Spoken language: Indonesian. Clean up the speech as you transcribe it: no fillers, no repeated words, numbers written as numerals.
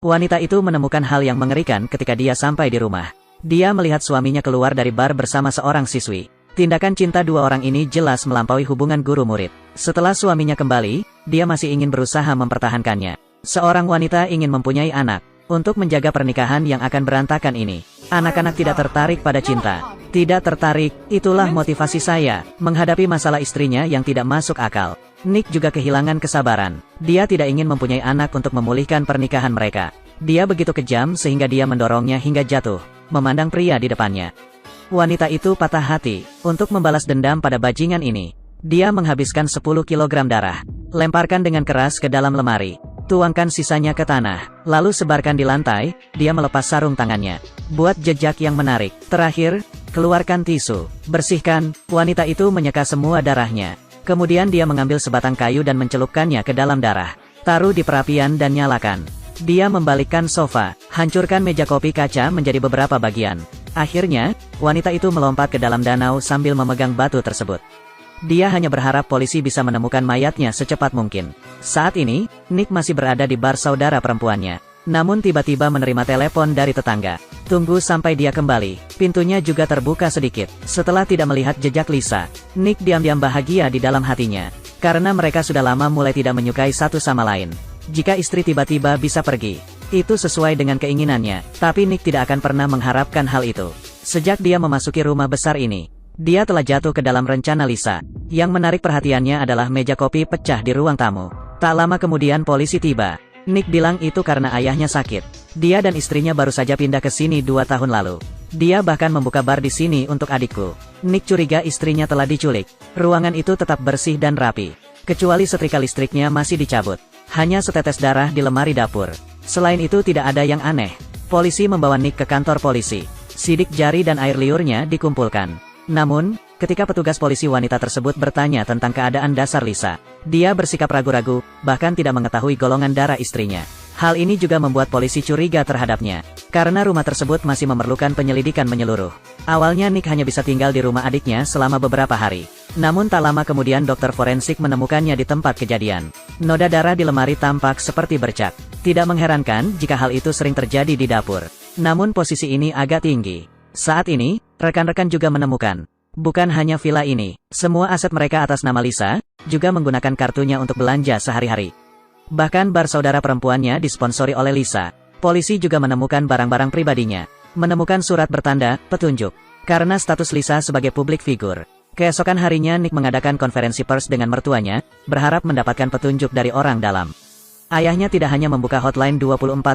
Wanita itu menemukan hal yang mengerikan ketika dia sampai di rumah. Dia melihat suaminya keluar dari bar bersama seorang siswi. Tindakan cinta dua orang ini jelas melampaui hubungan guru-murid. Setelah suaminya kembali, dia masih ingin berusaha mempertahankannya. Seorang wanita ingin mempunyai anak. Untuk menjaga pernikahan yang akan berantakan ini. Anak-anak tidak tertarik pada cinta. Tidak tertarik, itulah motivasi saya, menghadapi masalah istrinya yang tidak masuk akal. Nick juga kehilangan kesabaran. Dia tidak ingin mempunyai anak untuk memulihkan pernikahan mereka. Dia begitu kejam sehingga dia mendorongnya hingga jatuh, memandang pria di depannya. Wanita itu patah hati. Untuk membalas dendam pada bajingan ini, dia menghabiskan 10 kg darah. Lemparkan dengan keras ke dalam lemari. Tuangkan sisanya ke tanah, lalu sebarkan di lantai. Dia melepas sarung tangannya. Buat jejak yang menarik. Terakhir, keluarkan tisu. Bersihkan. Wanita itu menyeka semua darahnya. Kemudian dia mengambil sebatang kayu dan mencelupkannya ke dalam darah. Taruh di perapian dan nyalakan. Dia membalikkan sofa. Hancurkan meja kopi kaca menjadi beberapa bagian. Akhirnya, wanita itu melompat ke dalam danau sambil memegang batu tersebut. Dia hanya berharap polisi bisa menemukan mayatnya secepat mungkin. Saat ini, Nick masih berada di bar saudara perempuannya. Namun tiba-tiba menerima telepon dari tetangga. Tunggu sampai dia kembali. Pintunya juga terbuka sedikit. Setelah tidak melihat jejak Lisa, Nick diam-diam bahagia di dalam hatinya. Karena mereka sudah lama mulai tidak menyukai satu sama lain. Jika istri tiba-tiba bisa pergi, itu sesuai dengan keinginannya. Tapi Nick tidak akan pernah mengharapkan hal itu. Sejak dia memasuki rumah besar ini, dia telah jatuh ke dalam rencana Lisa. Yang menarik perhatiannya adalah meja kopi pecah di ruang tamu. Tak lama kemudian polisi tiba. Nick bilang itu karena ayahnya sakit. Dia dan istrinya baru saja pindah ke sini 2 tahun lalu. Dia bahkan membuka bar di sini untuk adikku. Nick curiga istrinya telah diculik. Ruangan itu tetap bersih dan rapi. Kecuali setrika listriknya masih dicabut. Hanya setetes darah di lemari dapur. Selain itu tidak ada yang aneh. Polisi membawa Nick ke kantor polisi. Sidik jari dan air liurnya dikumpulkan. Namun, ketika petugas polisi wanita tersebut bertanya tentang keadaan dasar Lisa, dia bersikap ragu-ragu, bahkan tidak mengetahui golongan darah istrinya. Hal ini juga membuat polisi curiga terhadapnya, karena rumah tersebut masih memerlukan penyelidikan menyeluruh. Awalnya Nick hanya bisa tinggal di rumah adiknya selama beberapa hari. Namun tak lama kemudian dokter forensik menemukannya di tempat kejadian. Noda darah di lemari tampak seperti bercak. Tidak mengherankan jika hal itu sering terjadi di dapur. Namun posisi ini agak tinggi. Saat ini, rekan-rekan juga menemukan, bukan hanya villa ini, semua aset mereka atas nama Lisa, juga menggunakan kartunya untuk belanja sehari-hari. Bahkan bar saudara perempuannya disponsori oleh Lisa. Polisi juga menemukan barang-barang pribadinya. Menemukan surat bertanda, petunjuk. Karena status Lisa sebagai publik figur. Keesokan harinya Nick mengadakan konferensi pers dengan mertuanya, berharap mendapatkan petunjuk dari orang dalam. Ayahnya tidak hanya membuka hotline 24